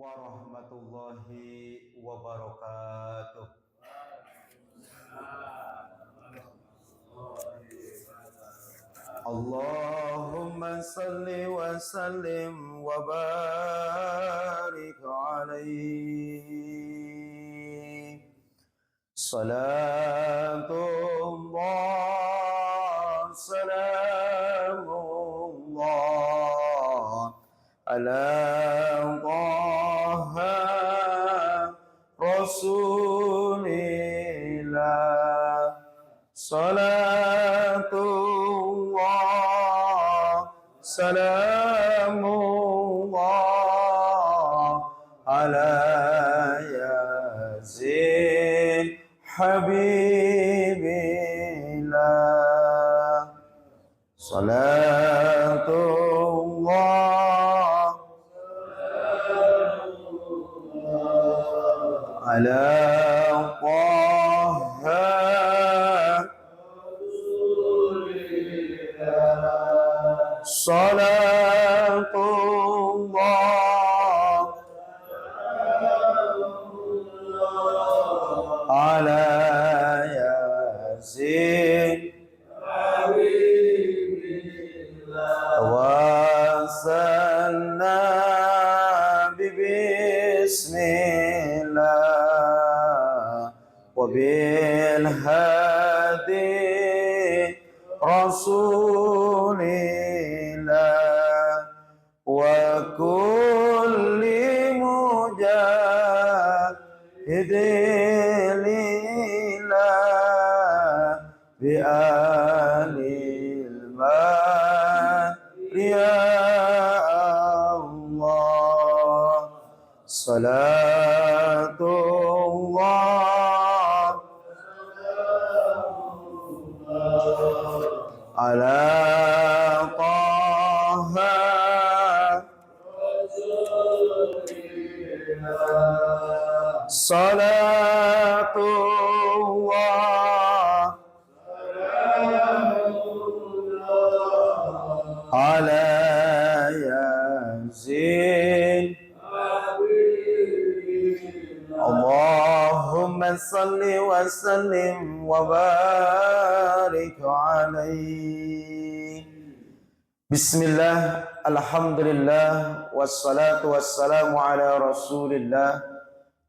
warahmatullahi wabarakatuh. Allahumma salli wa sallim wa barik alaihi. Salatullah, salamullah ala Taha Rasulillah. Salatullah, salamullah ala Yazid Habibillah. Salatullah ala Taha Salatullah ala Yazid tawassalna bismillah wa bil hadi rasulillah wa kulli mujahidillah bi alil ya Allah. Salatullah ala Taha Salatullah ala Yazid. Allahumma salli wa sallim wa barik alaihi. Bismillah, alhamdulillah, wassalatu wassalamu ala rasulillah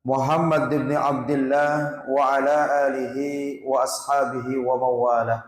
Muhammad ibn Abdullah wa ala alihi wa ashabihi wa mawalah.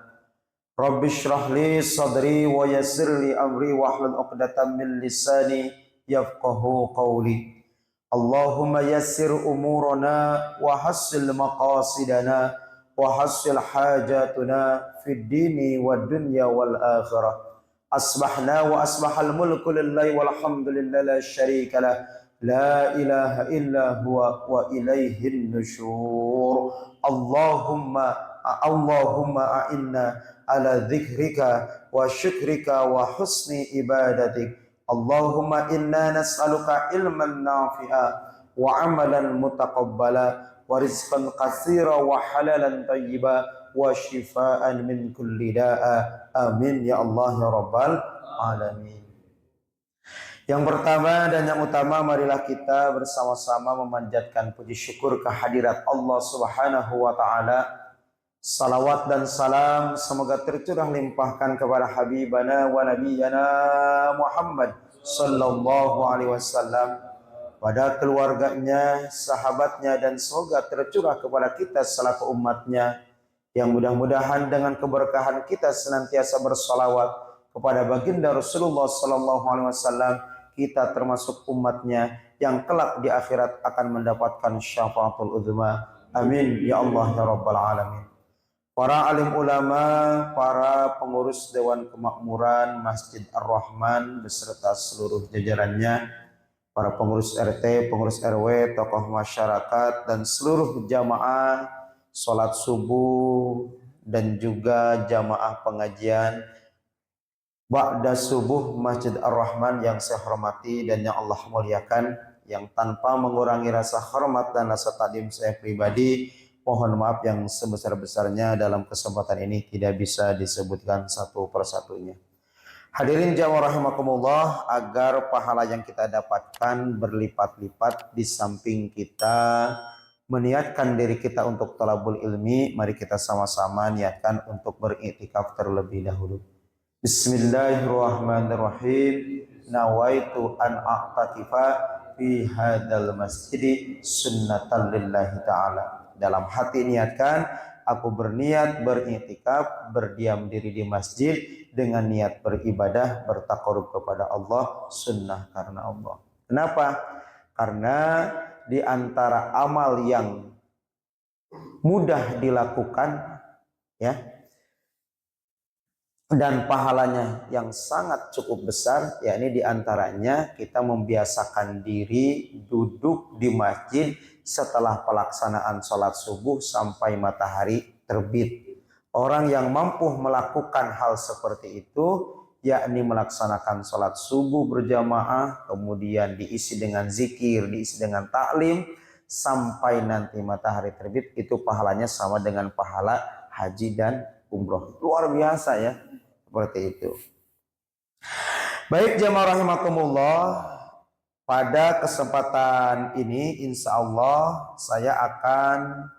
Rabbi shrah li sadri wa yassir li amri wa hlul 'uqdatam min lisani yafqahu qawli. Allahumma yassir umurana wa hassil maqasidana wa hassil hajatuna fid dini wad dunya wal akhirah. Asbahna wa asbahal mulku lillahi walhamdulillahi la syarika lah. La ilaha illa huwa wa ilaihin nusyur. Allahumma a'inna ala dzikrika wa syukrika wa husni ibadatik. Allahumma inna nas'aluka ilman nafi'a wa amalan mutaqabbala wa rizqan katsira wa halalan thayyiba wa shifaan min kulli da'a. Amin ya Allah ya rabbal alamin. Yang pertama dan yang utama, marilah kita bersama-sama memanjatkan puji syukur kehadirat Allah Subhanahu wa taala. Salawat dan salam semoga tercurah limpahkan kepada habibana wa nabiyana Muhammad sallallahu alaihi wasallam, pada keluarganya, sahabatnya, dan semoga tercurah kepada kita selaku umatnya, yang mudah-mudahan dengan keberkahan kita senantiasa bersalawat kepada baginda Rasulullah sallallahu alaihi wasallam, kita termasuk umatnya yang kelak di akhirat akan mendapatkan syafaatul uzma. Amin ya Allah ya rabbal alamin. Para alim ulama, para pengurus Dewan Kemakmuran Masjid Ar-Rahman beserta seluruh jajarannya, para pengurus RT, pengurus RW, tokoh masyarakat, dan seluruh jamaah sholat subuh dan juga jamaah pengajian ba'da subuh Masjid Ar-Rahman yang saya hormati dan yang Allah muliakan, yang tanpa mengurangi rasa hormat dan rasa takdim saya pribadi, mohon maaf yang sebesar-besarnya dalam kesempatan ini tidak bisa disebutkan satu persatunya. Hadirin jamaah rahimakumullah, agar pahala yang kita dapatkan berlipat-lipat di samping kita meniatkan diri kita untuk talabul ilmi, mari kita sama-sama niatkan untuk beriktikaf terlebih dahulu. Bismillahirrahmanirrahim. Nawaitu an a'takifa fi hadzal masjid sunnatan lillahi ta'ala. Dalam hati niatkan, aku berniat beriktikaf, berdiam diri di masjid dengan niat beribadah, bertakarub kepada Allah, sunnah karena Allah. Kenapa? Karena di antara amal yang mudah dilakukan, ya, dan pahalanya yang sangat cukup besar, yakni diantaranya kita membiasakan diri duduk di masjid setelah pelaksanaan sholat subuh sampai matahari terbit. Orang yang mampu melakukan hal seperti itu, yakni melaksanakan sholat subuh berjamaah, kemudian diisi dengan zikir, diisi dengan taklim, sampai nanti matahari terbit, itu pahalanya sama dengan pahala haji dan umroh. Luar biasa ya. Seperti itu. Baik jamaah rahimakumullah, pada kesempatan ini insya Allah saya akan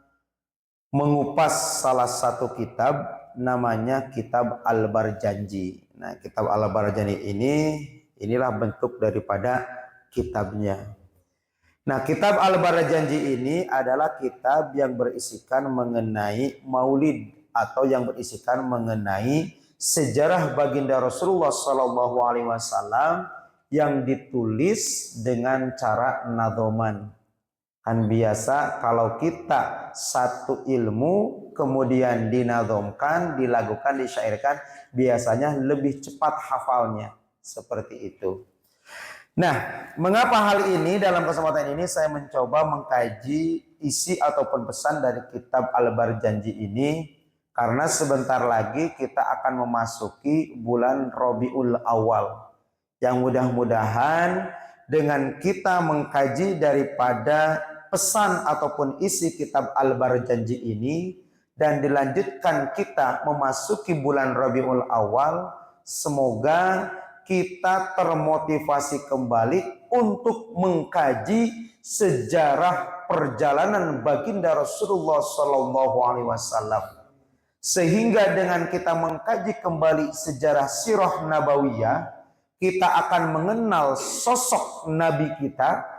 mengupas salah satu kitab, namanya kitab Al-Barjanji. Nah, kitab Al-Barjanji inilah bentuk daripada kitabnya. Nah, kitab Al-Barjanji ini adalah kitab yang berisikan mengenai maulid atau yang berisikan mengenai sejarah baginda Rasulullah SAW yang ditulis dengan cara nadhoman. Kan biasa kalau kita satu ilmu kemudian dinadhomkan, dilakukan, disyairkan, biasanya lebih cepat hafalnya. Seperti itu. Nah, mengapa hal ini? Dalam kesempatan ini saya mencoba mengkaji isi ataupun pesan dari kitab Al-Barjanji ini, karena sebentar lagi kita akan memasuki bulan Rabiul Awal, yang mudah-mudahan dengan kita mengkaji daripada pesan ataupun isi kitab Al-Barjanji ini dan dilanjutkan kita memasuki bulan Rabiul Awal, semoga kita termotivasi kembali untuk mengkaji sejarah perjalanan baginda Rasulullah SAW. Sehingga dengan kita mengkaji kembali sejarah sirah nabawiyah, kita akan mengenal sosok Nabi kita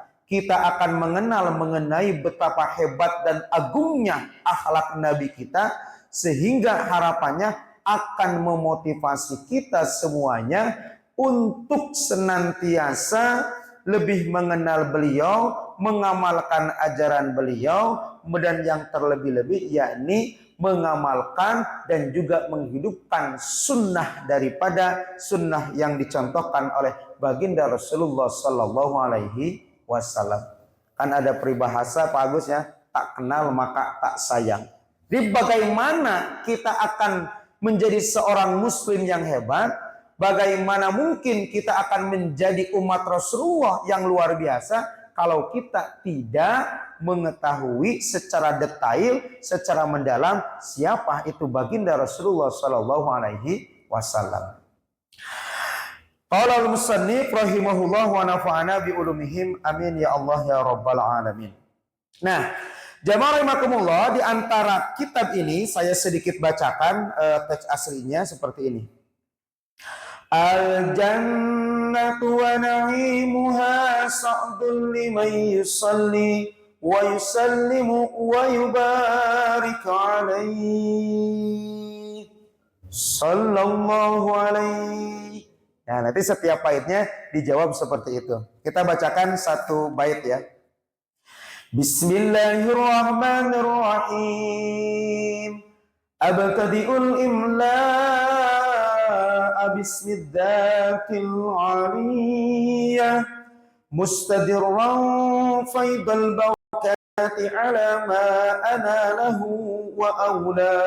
akan mengenal mengenai betapa hebat dan agungnya akhlak Nabi kita, sehingga harapannya akan memotivasi kita semuanya untuk senantiasa lebih mengenal beliau, mengamalkan ajaran beliau, dan yang terlebih-lebih yakni mengamalkan dan juga menghidupkan sunnah daripada sunnah yang dicontohkan oleh baginda Rasulullah Sallallahu Alaihi Wasallam. Kan ada peribahasa Pak Agus ya, tak kenal maka tak sayang. Jadi bagaimana kita akan menjadi seorang muslim yang hebat? Bagaimana mungkin kita akan menjadi umat Rasulullah yang luar biasa kalau kita tidak mengetahui secara detail, secara mendalam siapa itu baginda Rasulullah Sallallahu Alaihi Wasallam. Qala al-musannif rahimahullah wa nafa'ana bi ulumihim amin ya Allah ya rabbal alamin. Nah, jamaah rahimakumullah, di antara kitab ini saya sedikit bacakan teks aslinya seperti ini. Al-jannatu wa na'imuha sa'dun liman yusalli wa yusallimu wa yubarik alaihi sallallahu alaihi. Nah, nanti setiap baitnya dijawab seperti itu. Kita bacakan satu bait ya. Bismillahirrahmanirrahim. Abtadi'ul imla'a bismidzatil aliyah mustadirran faidal barakati ala ma ana lahu wa awla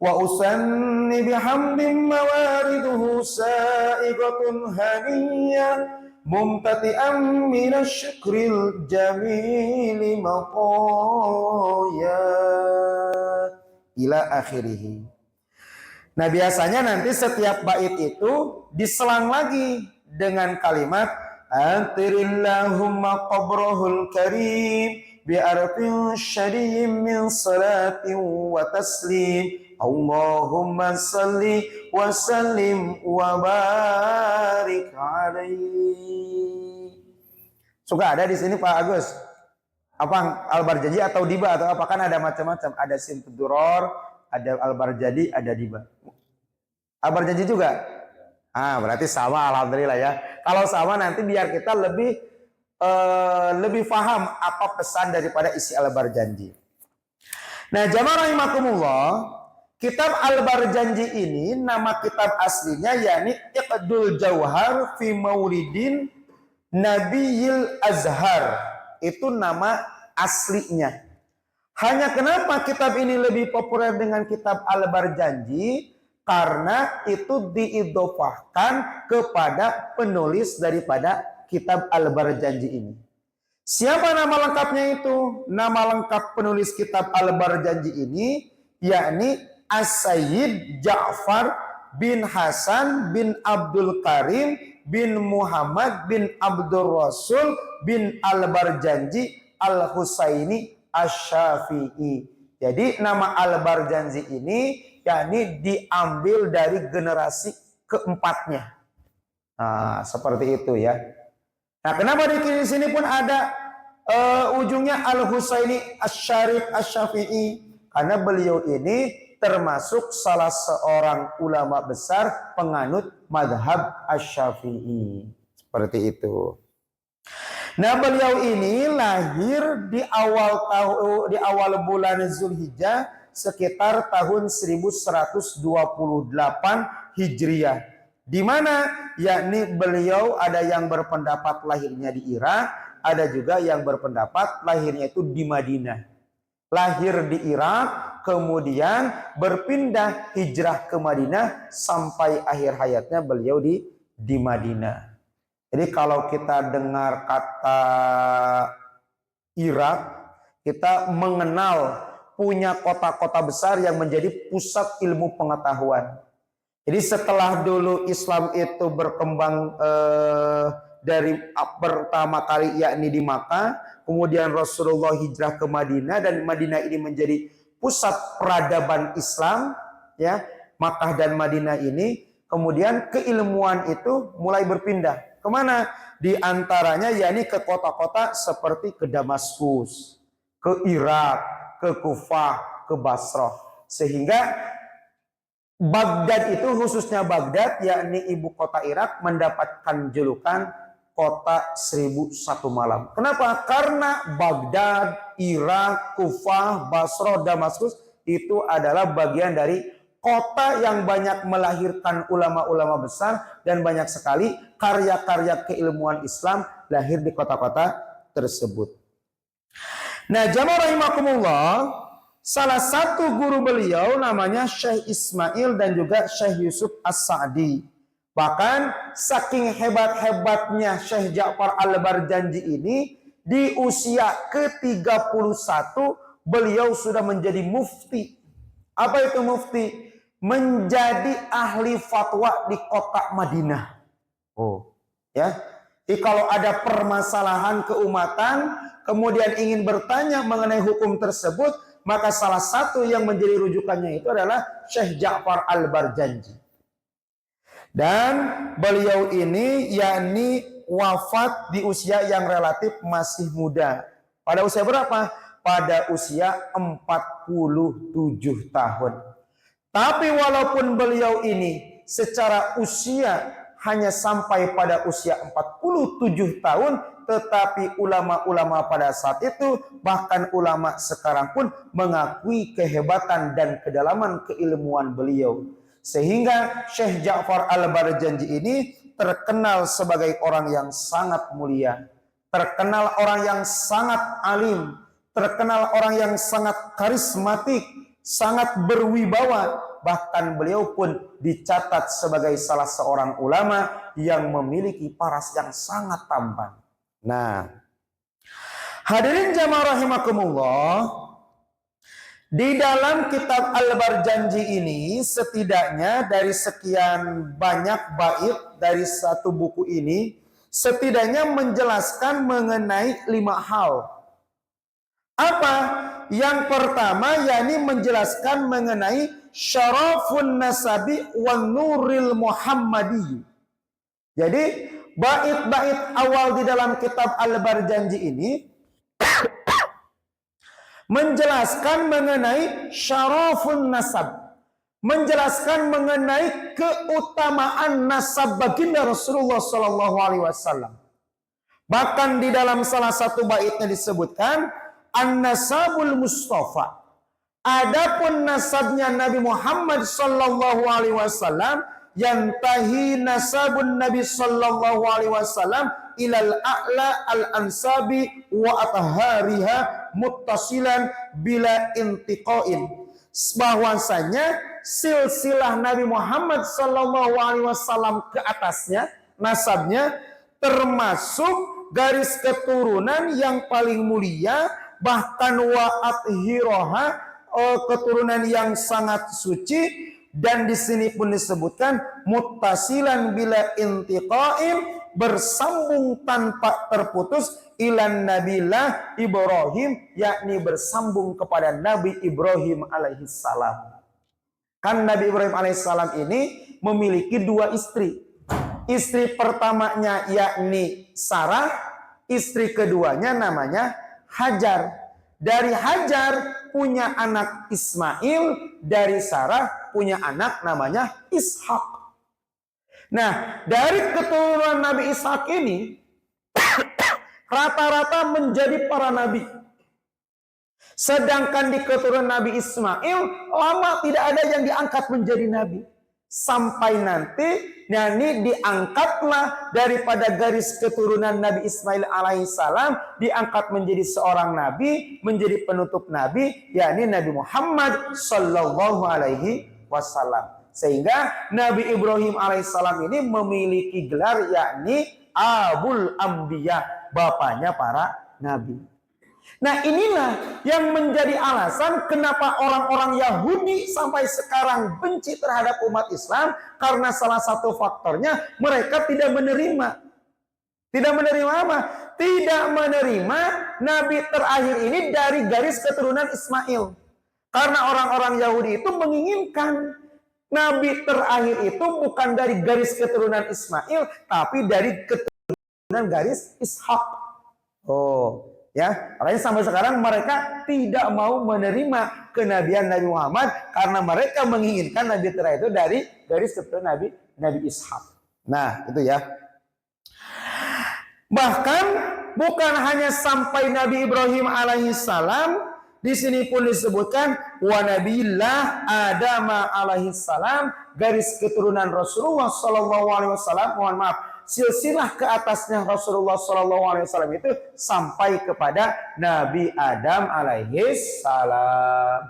wa usanni bihamdin mawariduhu sa'igatun haniyah mumtati'an minasy-syukril jamili maqaya ila akhirih. Nah, biasanya nanti setiap bait itu diselang lagi dengan kalimat antirillahumma qabrahul karim bi'arfin syariyim min salatin wa taslim Allahumma salli wa sallim wa barik alaihi. Suka ada di sini Pak Agus? Apa Al-Barjadi atau Diba atau apa? Kan ada macam-macam. Ada Simtuduror, ada Al-Barjadi, ada Diba. Al-Barjadi juga? Berarti sama, alhamdulillah ya. Kalau sama nanti biar kita lebih paham apa pesan daripada isi Al-Barjadi. Nah, jamaah rahimakumullah, kitab Al-Barjadi ini nama kitab aslinya yakni Iqdul Jauhar fi Maulidin Nabiyil Azhar. Itu nama aslinya. Hanya kenapa kitab ini lebih populer dengan kitab Al-Barjadi? Karena itu diidofahkan kepada penulis daripada kitab Al-Barjadi ini. Siapa nama lengkapnya itu? Nama lengkap penulis kitab Al-Barjadi ini yakni As-Sayyid Ja'far bin Hasan bin Abdul Karim bin Muhammad bin Abdul Rasul bin Al-Barjadi Al-Husaini Asy-Syafi'i. Jadi nama Al-Barjadi ini yakni diambil dari generasi keempatnya. Nah, seperti itu ya. Nah, kenapa di sini pun ada ujungnya Al-Husaini Asy-Syarif Asy-Syafi'i? Karena beliau ini termasuk salah seorang ulama besar penganut madhab Asy-Syafi'i. Seperti itu. Nah, beliau ini lahir di awal bulan Zulhijjah sekitar tahun 1128 Hijriah. Di mana yakni beliau ada yang berpendapat lahirnya di Irak, ada juga yang berpendapat lahirnya itu di Madinah. Lahir di Irak, kemudian berpindah hijrah ke Madinah sampai akhir hayatnya beliau di Madinah. Jadi kalau kita dengar kata Irak, kita mengenal punya kota-kota besar yang menjadi pusat ilmu pengetahuan. Jadi setelah dulu Islam itu berkembang dari pertama kali yakni di Makkah, kemudian Rasulullah hijrah ke Madinah dan Madinah ini menjadi pusat peradaban Islam, ya. Makkah dan Madinah ini, kemudian keilmuan itu mulai berpindah. Kemana? Di antaranya yakni ke kota-kota seperti ke Damaskus, ke Irak, ke Kufah, ke Basrah. Sehingga Baghdad itu, khususnya Baghdad yakni ibu kota Irak, mendapatkan julukan kota 1001 malam. Kenapa? Karena Baghdad, Irak, Kufah, Basrah, Damaskus itu adalah bagian dari kota yang banyak melahirkan ulama-ulama besar dan banyak sekali karya-karya keilmuan Islam lahir di kota-kota tersebut. Nah, jamaah rahimakumullah, salah satu guru beliau namanya Syekh Ismail dan juga Syekh Yusuf As-Sa'di. Bahkan saking hebat-hebatnya Syekh Ja'far Al-Barjadi ini, di usia ke-31 beliau sudah menjadi mufti. Apa itu mufti? Menjadi ahli fatwa di kota Madinah. Oh, ya. Jadi kalau ada permasalahan keumatan, kemudian ingin bertanya mengenai hukum tersebut, maka salah satu yang menjadi rujukannya itu adalah Syekh Ja'far Al-Barjadi. Dan beliau ini yakni wafat di usia yang relatif masih muda. Pada usia berapa? Pada usia 47 tahun. Tapi walaupun beliau ini secara usia hanya sampai pada usia 47 tahun, tetapi ulama-ulama pada saat itu, bahkan ulama sekarang pun mengakui kehebatan dan kedalaman keilmuan beliau. Sehingga Syekh Ja'far Al-Barjadi ini terkenal sebagai orang yang sangat mulia, terkenal orang yang sangat alim, terkenal orang yang sangat karismatik, sangat berwibawa. Bahkan beliau pun dicatat sebagai salah seorang ulama yang memiliki paras yang sangat tampan. Nah, hadirin jamaah rahimakumullah, Di dalam kitab Al-Barjanji ini, setidaknya dari sekian banyak bait dari satu buku ini, setidaknya menjelaskan mengenai 5 hal. Apa? Yang pertama yakni menjelaskan mengenai syarafun nasabi wan nuril muhammadi. Jadi bait-bait awal di dalam kitab Al-Barjanji ini menjelaskan mengenai syarafun nasab, menjelaskan mengenai keutamaan nasab baginda Rasulullah Sallallahu Alaihi Wasallam. Bahkan di dalam salah satu baitnya disebutkan an-nasabul Mustafa. Adapun nasabnya Nabi Muhammad Sallallahu Alaihi Wasallam, yantahi nasabun Nabi Sallallahu Alaihi Wasallam ilal a'la al-ansabi wa athariha muttasilan bila intiqain. Bahwasanya silsilah Nabi Muhammad Sallallahu Alaihi Wasallam ke atasnya, nasabnya termasuk garis keturunan yang paling mulia, bahkan wa athiroha, keturunan yang sangat suci. Dan di sini pun disebutkan muttasilan bila intiqain, bersambung tanpa terputus ilan nabilah Ibrahim, yakni bersambung kepada Nabi Ibrahim alaihissalam. Kan Nabi Ibrahim alaihissalam ini memiliki 2 istri. Istri pertamanya yakni Sarah, istri keduanya namanya Hajar. Dari Hajar punya anak Ismail, dari Sarah punya anak namanya Ishak. Nah, dari keturunan Nabi Ishak ini rata-rata menjadi para nabi. Sedangkan di keturunan Nabi Ismail lama tidak ada yang diangkat menjadi nabi. Sampai nanti diangkatlah daripada garis keturunan Nabi Ismail alaihissalam, diangkat menjadi seorang nabi, menjadi penutup nabi, yakni Nabi Muhammad Sallallahu Alaihi Wasallam. Sehingga Nabi Ibrahim alaihissalam ini memiliki gelar yakni Abul Anbiya, bapaknya para nabi. Nah, inilah yang menjadi alasan kenapa orang-orang Yahudi sampai sekarang benci terhadap umat Islam, karena salah satu faktornya mereka tidak menerima. Tidak menerima apa? Tidak menerima nabi terakhir ini dari garis keturunan Ismail. Karena orang-orang Yahudi itu menginginkan nabi terakhir itu bukan dari garis keturunan Ismail, tapi dari keturunan garis Ishak. Ya, makanya sampai sekarang mereka tidak mau menerima kenabian Nabi Muhammad karena mereka menginginkan nabi terakhir itu dari garis keturunan Nabi Ishak. Nah, itu ya. Bahkan bukan hanya sampai Nabi Ibrahim alaihissalam, di sini pun disebutkan wa nabiillah Adam alaihissalam, garis keturunan Rasulullah Sallallahu Alaihi Wasallam. Mohon maaf, silsilah ke atasnya Rasulullah Sallallahu Alaihi Wasallam itu sampai kepada Nabi Adam alaihissalam.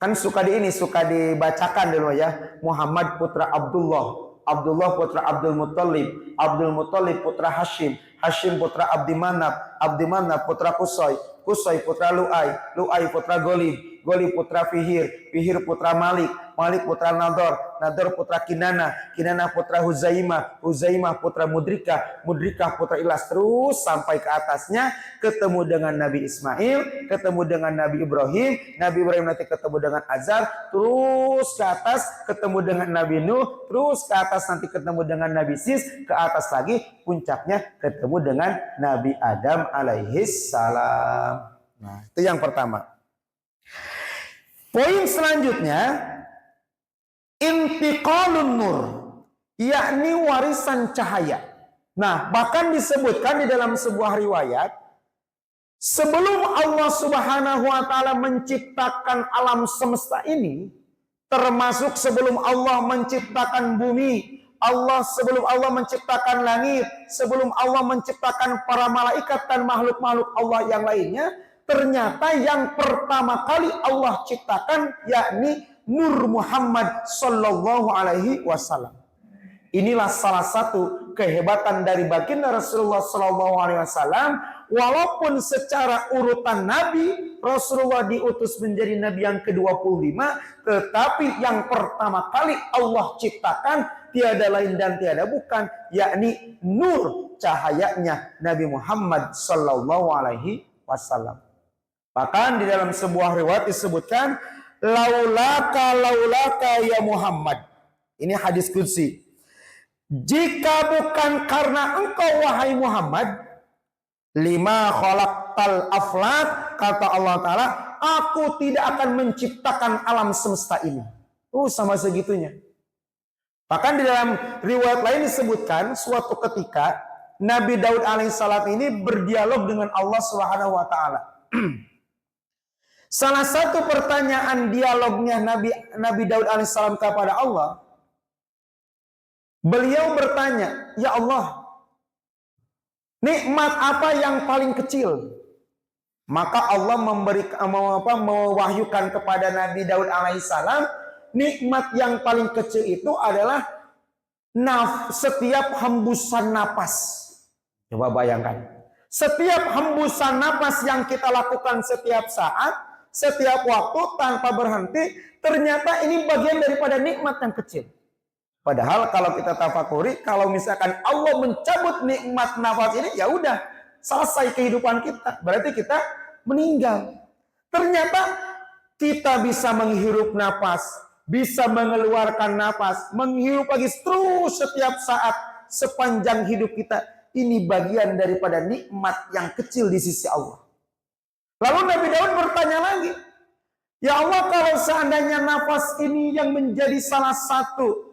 Kan suka dibacakan dulu ya, Muhammad putra Abdullah, Abdullah putra Abdul Muttalib, Abdul Muttalib putra Hashim, Hashim putra Abdi Manaf, Abdi Manaf putra Qusay, Qusay putra Lu'ay, Lu'ay putra Golib, Golib putra Fihir, Fihir putra Malik, Malik putra Nador, Nador putra Kinana, Kinana putra Huzaimah, Huzaimah putra Mudrikah, Mudrikah putra Ilas, terus sampai ke atasnya ketemu dengan Nabi Ismail, ketemu dengan Nabi Ibrahim, Nabi Ibrahim nanti ketemu dengan Azar, terus ke atas ketemu dengan Nabi Nuh, terus ke atas nanti ketemu dengan Nabi Sis, ke atas lagi puncaknya ketemu dengan Nabi Adam alaihissalam. Nah, itu yang pertama. Poin selanjutnya, intiqalun nur, yakni warisan cahaya. Nah, bahkan disebutkan di dalam sebuah riwayat, sebelum Allah Subhanahu wa taala menciptakan alam semesta ini, termasuk sebelum Allah menciptakan bumi, sebelum Allah menciptakan langit, sebelum Allah menciptakan para malaikat dan makhluk-makhluk Allah yang lainnya, ternyata yang pertama kali Allah ciptakan yakni Nur Muhammad Sallallahu Alaihi Wasallam. Inilah salah satu kehebatan dari baginda Rasulullah Sallallahu Alaihi Wasallam. walaupun secara urutan nabi Rasulullah diutus menjadi nabi yang ke-25, tetapi yang pertama kali Allah ciptakan tiada lain dan tiada bukan, yakni nur, cahayanya Nabi Muhammad sallallahu alaihi wasallam. Bahkan di dalam sebuah riwayat disebutkan, laulaka ya Muhammad. Ini hadis qudsi. Jika bukan karena engkau wahai Muhammad, lima khalaqtal aflat, kata Allah Ta'ala, aku tidak akan menciptakan alam semesta ini. Sama segitunya. Bahkan di dalam riwayat lain disebutkan, suatu ketika Nabi Daud alaihissalam ini berdialog dengan Allah Subhanahu wa Ta'ala. Salah satu pertanyaan dialognya Nabi Daud alaihissalam kepada Allah, beliau bertanya, ya Allah, nikmat apa yang paling kecil? Maka Allah mewahyukan kepada Nabi Daud alaihissalam, nikmat yang paling kecil itu adalah setiap hembusan napas. Coba bayangkan, setiap hembusan napas yang kita lakukan setiap saat, setiap waktu tanpa berhenti, ternyata ini bagian daripada nikmat yang kecil. Padahal kalau kita tafakuri, kalau misalkan Allah mencabut nikmat nafas ini, ya udah selesai kehidupan kita. Berarti kita meninggal. Ternyata kita bisa menghirup nafas, bisa mengeluarkan nafas, menghirup lagi terus setiap saat sepanjang hidup kita. Ini bagian daripada nikmat yang kecil di sisi Allah. Lalu Nabi Daud bertanya lagi, ya Allah, kalau seandainya nafas ini yang menjadi salah satu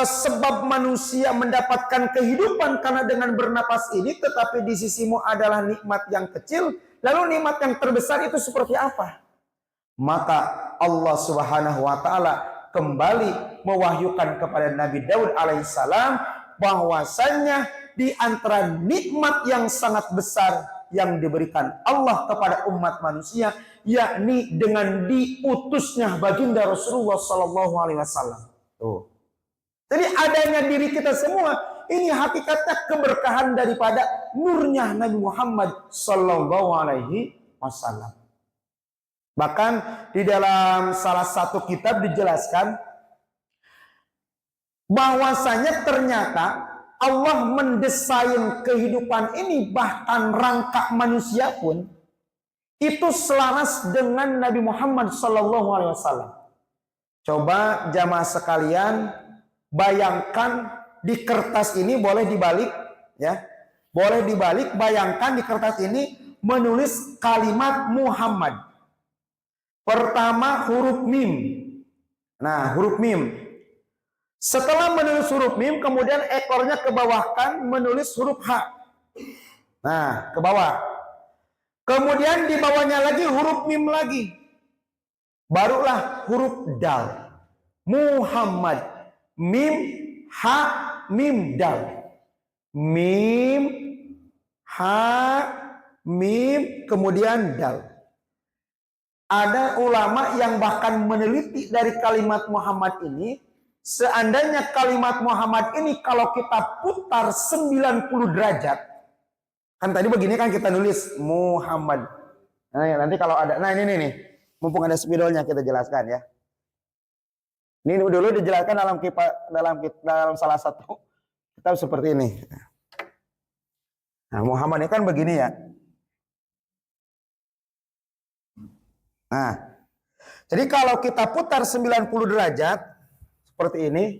sebab manusia mendapatkan kehidupan karena dengan bernapas ini, tetapi di sisimu adalah nikmat yang kecil, lalu nikmat yang terbesar itu seperti apa? Maka Allah Subhanahu wa Ta'ala kembali mewahyukan kepada Nabi Daud alaihissalam bahwasanya di antara nikmat yang sangat besar yang diberikan Allah kepada umat manusia, yakni dengan diutusnya baginda Rasulullah sallallahu alaihi wasallam. Jadi adanya diri kita semua, ini hakikatnya keberkahan daripada nurnya Nabi Muhammad sallallahu alaihi wasallam. Bahkan di dalam salah satu kitab dijelaskan bahwasanya ternyata Allah mendesain kehidupan ini, bahkan rangka manusia pun itu selaras dengan Nabi Muhammad sallallahu alaihi wasallam. Coba jamaah sekalian, bayangkan di kertas ini, boleh dibalik ya. Boleh dibalik, bayangkan di kertas ini menulis kalimat Muhammad. Pertama huruf mim. Nah, huruf mim. Setelah menulis huruf mim, kemudian ekornya ke bawah kan menulis huruf H. Nah, ke bawah. Kemudian di bawahnya lagi huruf mim lagi. Barulah huruf dal. Muhammad. Mim, ha, mim, dal. Mim, ha, mim, kemudian dal. Ada ulama yang bahkan meneliti dari kalimat Muhammad ini, seandainya kalimat Muhammad ini kalau kita putar 90 derajat, kan tadi begini kan kita nulis Muhammad. Nah, nanti kalau ada, nah ini nih, mumpung ada spidolnya kita jelaskan ya. Ini dulu dijelaskan dalam salah satu kitab seperti ini. Nah, Muhammad ini kan begini ya. Nah, jadi kalau kita putar 90 derajat seperti ini.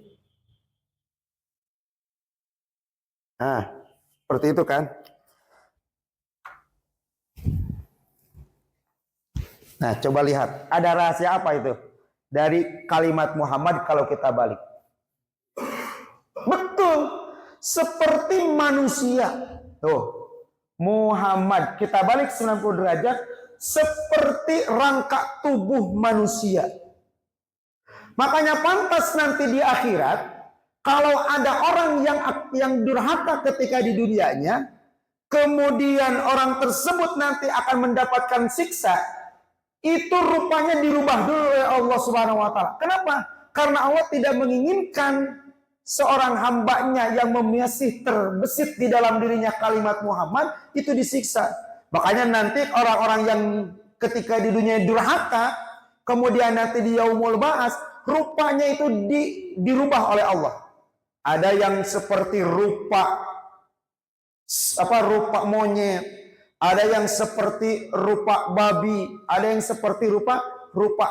Nah, seperti itu kan. Nah, coba lihat, ada rahasia apa itu dari kalimat Muhammad kalau kita balik? Betul, seperti manusia. Tuh, Muhammad kita balik 90 derajat seperti rangka tubuh manusia. Makanya pantas nanti di akhirat kalau ada orang yang durhaka ketika di dunianya, kemudian orang tersebut nanti akan mendapatkan siksa, itu rupanya dirubah dulu oleh Allah Subhanahu wa Ta'ala. Kenapa? Karena Allah tidak menginginkan seorang hambanya yang masih terbesit di dalam dirinya kalimat Muhammad itu disiksa. Makanya nanti orang-orang yang ketika di dunia durhaka, kemudian nanti di yaumul ba'ats, rupanya itu dirubah oleh Allah. Ada yang seperti rupa monyet, ada yang seperti rupa babi, ada yang seperti rupa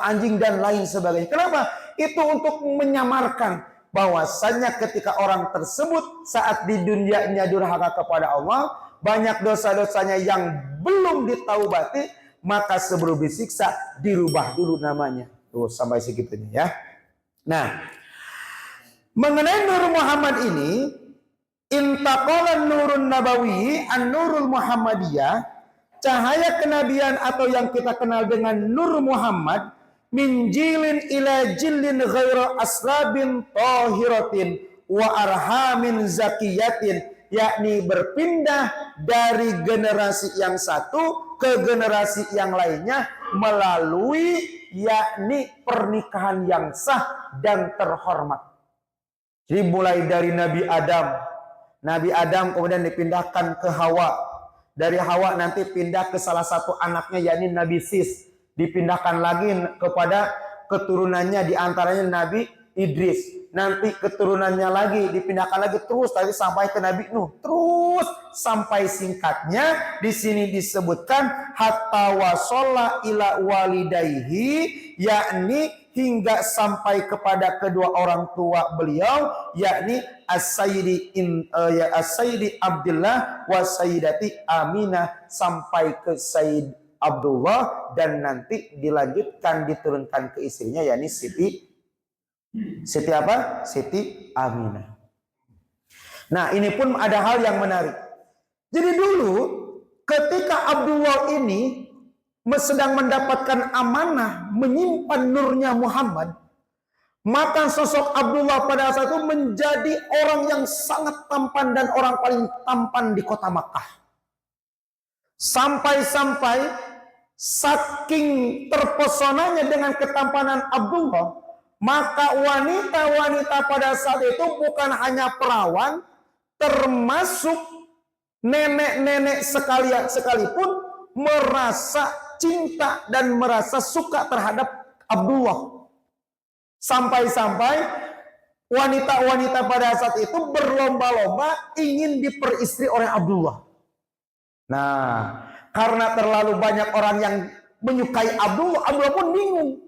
anjing dan lain sebagainya. Kenapa? Itu untuk menyamarkan bahwasanya ketika orang tersebut saat di dunianya durhaka kepada Allah, banyak dosa-dosanya yang belum ditaubati, maka sebelum disiksa dirubah dulu namanya. Tuh sampai segitunya ya. Nah, mengenai Nur Muhammad ini, intaqala nurun nabawi an-nurul muhammadiyah, cahaya kenabian atau yang kita kenal dengan Nur Muhammad, min jilin ila jilin ghaira aslabin tahiratin wa arhamin zakiyatin, yakni berpindah dari generasi yang satu ke generasi yang lainnya melalui yakni pernikahan yang sah dan terhormat. Jadi mulai dari Nabi Adam kemudian dipindahkan ke Hawa. Dari Hawa nanti pindah ke salah satu anaknya yakni Nabi Sis. Dipindahkan lagi kepada keturunannya diantaranya Nabi Idris. Nanti keturunannya lagi dipindahkan lagi terus tadi sampai ke Nabi Nuh. Terus sampai singkatnya di sini disebutkan hatta wasalla ila walidayhi, yakni hingga sampai kepada kedua orang tua beliau, yakni As-Sayyidi Abdullah wa Sayyidati Aminah, sampai ke Sayyid Abdullah dan nanti dilanjutkan diturunkan ke istrinya yakni Siti apa? Siti Aminah. Nah, ini pun ada hal yang menarik. Jadi dulu ketika Abdullah ini sedang mendapatkan amanah menyimpan nurnya Muhammad, maka sosok Abdullah pada saat itu menjadi orang yang sangat tampan dan orang paling tampan di kota Makkah. Sampai-sampai saking terpesonanya dengan ketampanan Abdullah, maka wanita-wanita pada saat itu bukan hanya perawan, termasuk nenek-nenek sekalipun merasa cinta dan merasa suka terhadap Abdullah. Sampai-sampai wanita-wanita pada saat itu berlomba-lomba ingin diperistri oleh Abdullah. Nah, karena terlalu banyak orang yang menyukai Abdullah, Abdullah pun bingung.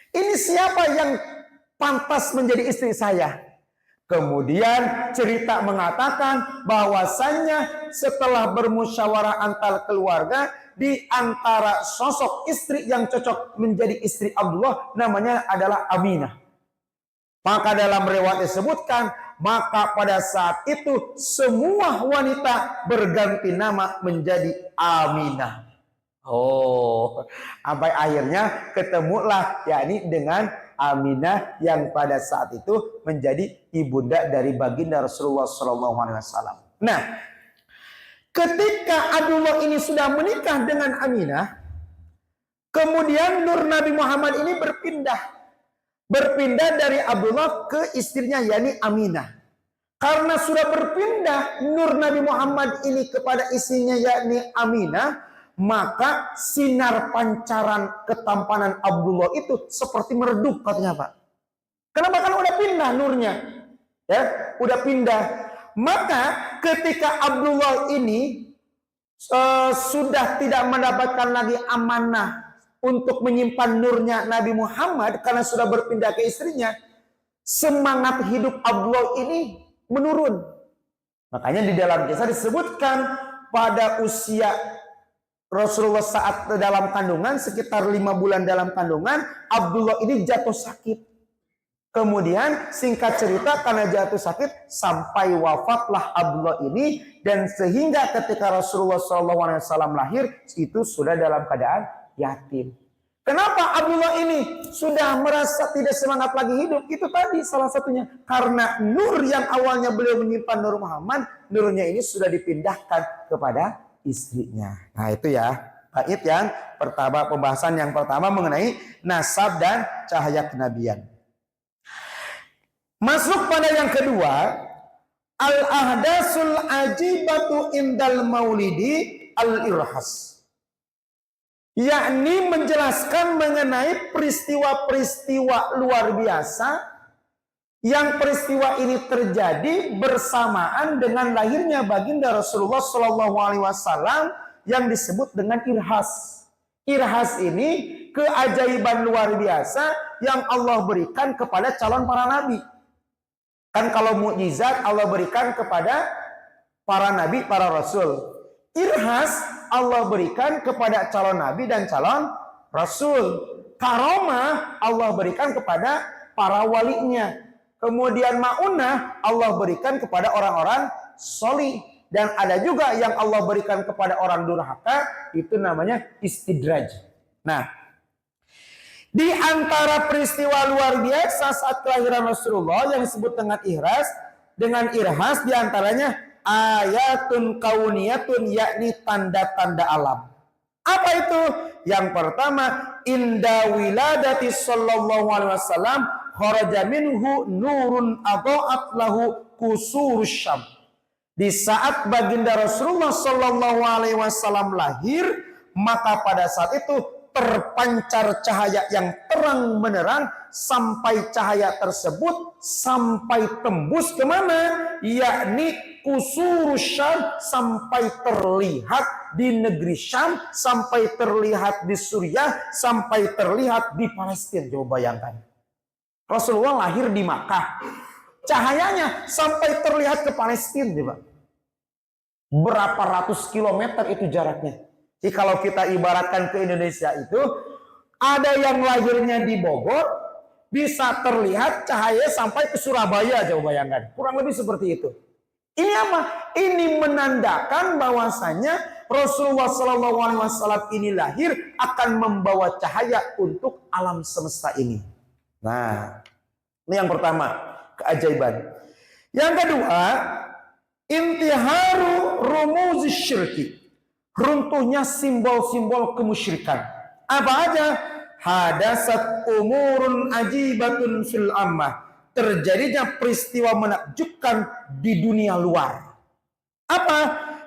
Ini siapa yang pantas menjadi istri saya? Kemudian cerita mengatakan bahwasannya setelah bermusyawarah antar keluarga, di antara sosok istri yang cocok menjadi istri Abdullah namanya adalah Aminah. Maka dalam riwayat disebutkan, maka pada saat itu semua wanita berganti nama menjadi Aminah. Oh, sampai akhirnya ketemulah yakni dengan Aminah yang pada saat itu menjadi ibunda dari baginda Rasulullah SAW. Nah, ketika Abdullah ini sudah menikah dengan Aminah, kemudian nur Nabi Muhammad ini berpindah dari Abdullah ke istrinya yakni Aminah. Karena sudah berpindah nur Nabi Muhammad ini kepada istrinya yakni Aminah, maka sinar pancaran ketampanan Abdullah itu seperti meredup katanya Pak. Kenapa? Kan udah pindah nurnya. Ya, udah pindah. Maka ketika Abdullah ini sudah tidak mendapatkan lagi amanah untuk menyimpan nurnya Nabi Muhammad karena sudah berpindah ke istrinya, semangat hidup Abdullah ini menurun. Makanya di dalam kisah disebutkan pada usia Rasulullah saat dalam kandungan, sekitar 5 bulan dalam kandungan, Abdullah ini jatuh sakit. Kemudian singkat cerita karena jatuh sakit sampai wafatlah Abdullah ini, dan sehingga ketika Rasulullah SAW lahir itu sudah dalam keadaan yatim. Kenapa Abdullah ini sudah merasa tidak semangat lagi hidup? Itu tadi salah satunya karena nur yang awalnya beliau menyimpan Nur Muhammad, nurnya ini sudah dipindahkan kepada istrinya. Nah itu ya bait yang pertama, pembahasan yang pertama mengenai nasab dan cahaya kenabian. Masuk pada yang kedua, al-ahdasul ajibatu indal maulidi al-irhas. Yakni menjelaskan mengenai peristiwa-peristiwa luar biasa yang peristiwa ini terjadi bersamaan dengan lahirnya baginda Rasulullah SAW yang disebut dengan irhas. Irhas ini keajaiban luar biasa yang Allah berikan kepada calon para nabi. Kan kalau mukjizat Allah berikan kepada para nabi, para rasul. Irhas Allah berikan kepada calon nabi dan calon rasul. Karomah Allah berikan kepada para walinya. Kemudian ma'unah Allah berikan kepada orang-orang solih. Dan ada juga yang Allah berikan kepada orang durhaka, itu namanya istidraj. Nah, di antara peristiwa luar biasa saat kelahiran Rasulullah yang disebut dengan irhas di antaranya ayatun kauniyatun, yakni tanda-tanda alam. Apa itu? Yang pertama, inda wiladati sallallahu alaihi wasallam kharaja minhu nurun adha'at lahu kusurus syam. Di saat baginda Rasulullah sallallahu alaihi wasallam lahir, maka pada saat itu terpancar cahaya yang terang menerang sampai cahaya tersebut sampai tembus kemana? Yakni kusurus Syam, sampai terlihat di negeri Syam, sampai terlihat di Suriah, sampai terlihat di Palestina. Coba bayangkan. Rasulullah lahir di Makkah. Cahayanya sampai terlihat ke Palestina. Coba. Berapa ratus kilometer itu jaraknya. Jadi kalau kita ibaratkan ke Indonesia itu, ada yang lahirnya di Bogor, bisa terlihat cahaya sampai ke Surabaya, coba bayangkan. Kurang lebih seperti itu. Ini apa? Ini menandakan bahwasanya Rasulullah SAW ini lahir akan membawa cahaya untuk alam semesta ini. Nah, ini yang pertama, keajaiban. Yang kedua, intiharu rumuz syirki. Runtuhnya simbol-simbol kemusyrikan. Apa aja? Hadasat umurun ajibatun fil ammah. Terjadinya peristiwa menakjubkan di dunia luar. Apa?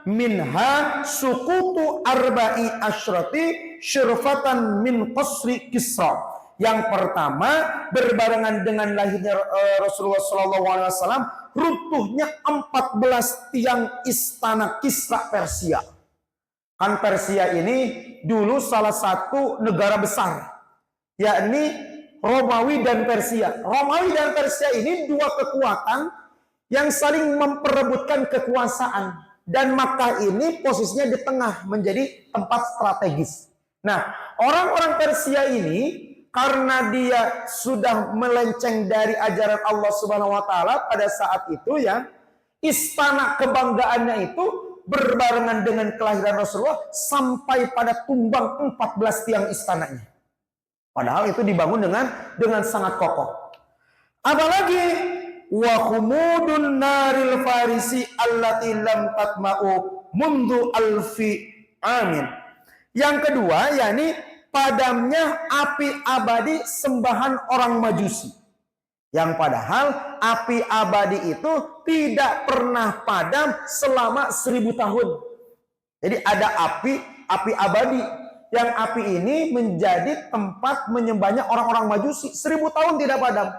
Minha sukutu arba'i asyrati syurfatan min qasri Kisra. Yang pertama, berbarengan dengan lahirnya Rasulullah SAW, runtuhnya 14 tiang istana Kisra Persia. Kan Persia ini dulu salah satu negara besar, yakni Romawi dan Persia. Romawi dan Persia ini dua kekuatan yang saling memperebutkan kekuasaan. Dan Makkah ini posisinya di tengah, menjadi tempat strategis. Nah, orang-orang Persia ini karena dia sudah melenceng dari ajaran Allah Subhanahu wa taala pada saat itu, ya, istana kebanggaannya itu berbarengan dengan kelahiran Rasulullah sampai pada tumbang 14 tiang istananya. Padahal itu dibangun dengan sangat kokoh. Apalagi wa khumudun naril farisi allati lam tatma'u mundu alfi amin. Yang kedua, yakni padamnya api abadi sembahan orang Majusi. Yang padahal api abadi itu tidak pernah padam selama 1000 tahun. Jadi ada api abadi. Yang api ini menjadi tempat menyembahnya orang-orang Majusi. 1000 tahun tidak padam.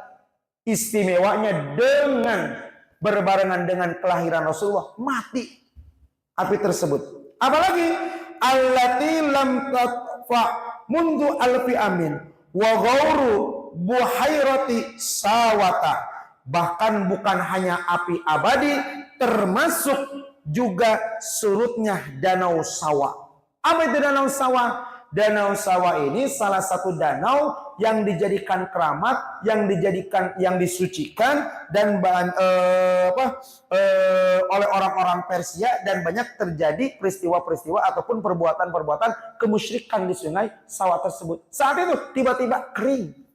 Istimewanya dengan berbarengan dengan kelahiran Rasulullah, mati api tersebut. Apalagi allati lam tatfa mundu alfi amin wa ghauru buhairati sawata. Bahkan bukan hanya api abadi, termasuk juga surutnya danau Sawa. Apa itu danau Sawa? Danau Sawa ini salah satu danau yang dijadikan keramat, yang disucikan dan oleh orang-orang Persia, dan banyak terjadi peristiwa-peristiwa ataupun perbuatan-perbuatan kemusyrikan di sungai Sawa tersebut. Saat itu tiba-tiba kering.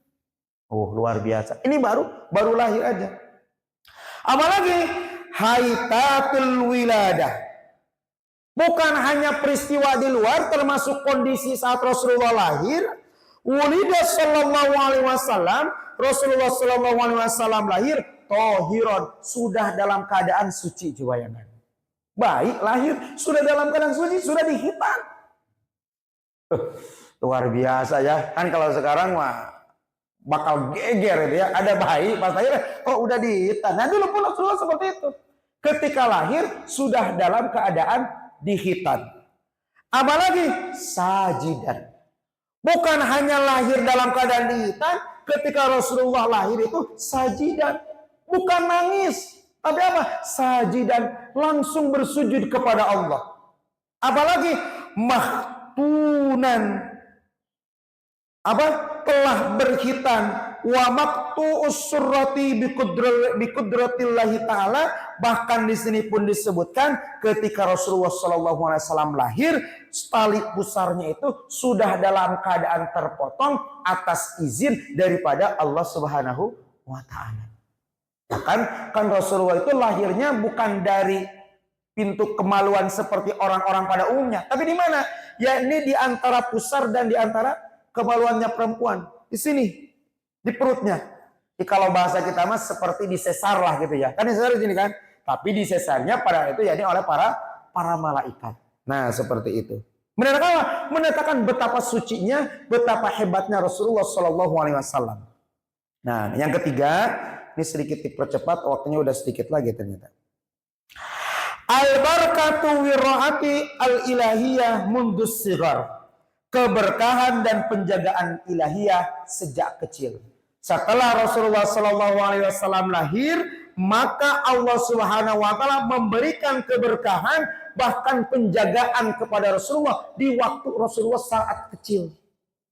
Oh, luar biasa. Ini baru lahir aja. Apalagi haitatul wiladah. Bukan hanya peristiwa di luar, termasuk kondisi saat Rasulullah lahir. Wulida sallallahu alaihi wasallam, Rasulullah sallallahu alaihi wasallam lahir tohiron, sudah dalam keadaan suci. Coba bayangkan. Bayi lahir sudah dalam keadaan suci, sudah dihitan. Luar biasa ya. Kan kalau sekarang mah bakal geger itu ya. Ada bayi pas lahir kok udah dihitan. Nah dulu pun Rasulullah seperti itu. Ketika lahir sudah dalam keadaan dihitan. Apalagi sajidan. Bukan hanya lahir dalam keadaan dihitan, ketika Rasulullah lahir itu sajidan. Bukan nangis, tapi apa? Sajidan, langsung bersujud kepada Allah. Apalagi mahtunan, telah berhitan, wa maqtu'us surrati biqudratillahi ta'ala. Bahkan di sini pun disebutkan ketika Rasulullah SAW lahir, tali pusarnya itu sudah dalam keadaan terpotong atas izin daripada Allah Subhanahu wa Ta'ala. Kan Rasulullah itu lahirnya bukan dari pintu kemaluan seperti orang-orang pada umumnya, tapi di mana? Ya ini di antara pusar dan di antara kemaluannya perempuan, di sini, di perutnya. Jadi kalau bahasa kita mas seperti disesar lah gitu ya. Kan disesar di sini kan, tapi disesarnya pada itu yakni oleh para malaikat. Nah seperti itu. Menetapkan betapa sucinya, betapa hebatnya Rasulullah SAW. Nah yang ketiga, ini sedikit dipercepat, waktunya udah sedikit lagi ternyata. Al-barakatu wirra'ati al-ilahiyah mundus sigar. Keberkahan dan penjagaan ilahiyah sejak kecil. Setelah Rasulullah SAW lahir, maka Allah Subhanahu wa Ta'ala memberikan keberkahan bahkan penjagaan kepada Rasulullah di waktu Rasulullah saat kecil.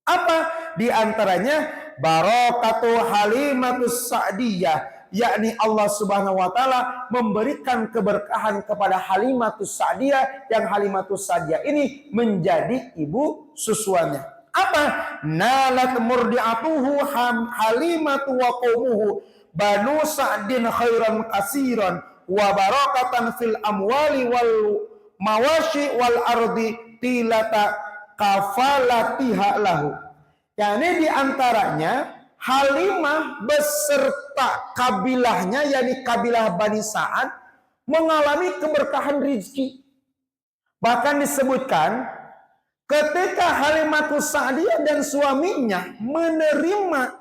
Apa? Di antaranya barakatuh Halimatus Sa'diyah, yakni Allah Subhanahu wa Ta'ala memberikan keberkahan kepada Halimatus Sa'diyah, yang Halimatus Sa'diyah ini menjadi ibu susuannya. Apa? Nalat murdi'atuhu Halimatu wa qaumuhu banu Sa'din khairan kasiran wa barakatan fil amwali wal mawashi wal ardi tilata kafalatiha lahu. Yani diantaranya Halimah beserta kabilahnya, yakni kabilah Bani Sa'ad, mengalami keberkahan rizki. Bahkan disebutkan ketika Halimatus Sa'diyah dan suaminya menerima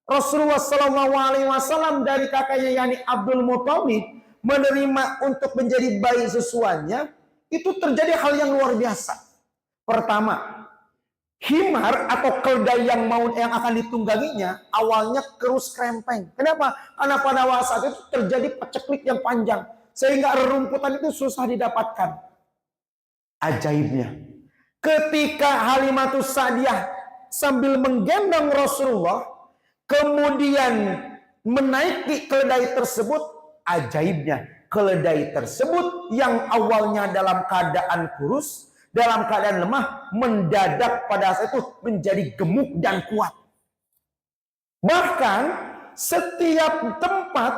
Rasulullah SAW dari kakaknya yakni Abdul Muthalib, menerima untuk menjadi bayi susuannya, itu terjadi hal yang luar biasa. Pertama, himar atau keledai yang akan ditungganginya awalnya kerus krempeng. Kenapa? Karena pada saat itu terjadi paceklik yang panjang sehingga rerumputan itu susah didapatkan. Ajaibnya, ketika Halimatus Sa'diyah sambil menggendong Rasulullah kemudian menaiki keledai tersebut, ajaibnya keledai tersebut yang awalnya dalam keadaan kurus, dalam keadaan lemah, mendadak pada saat itu menjadi gemuk dan kuat. Bahkan setiap tempat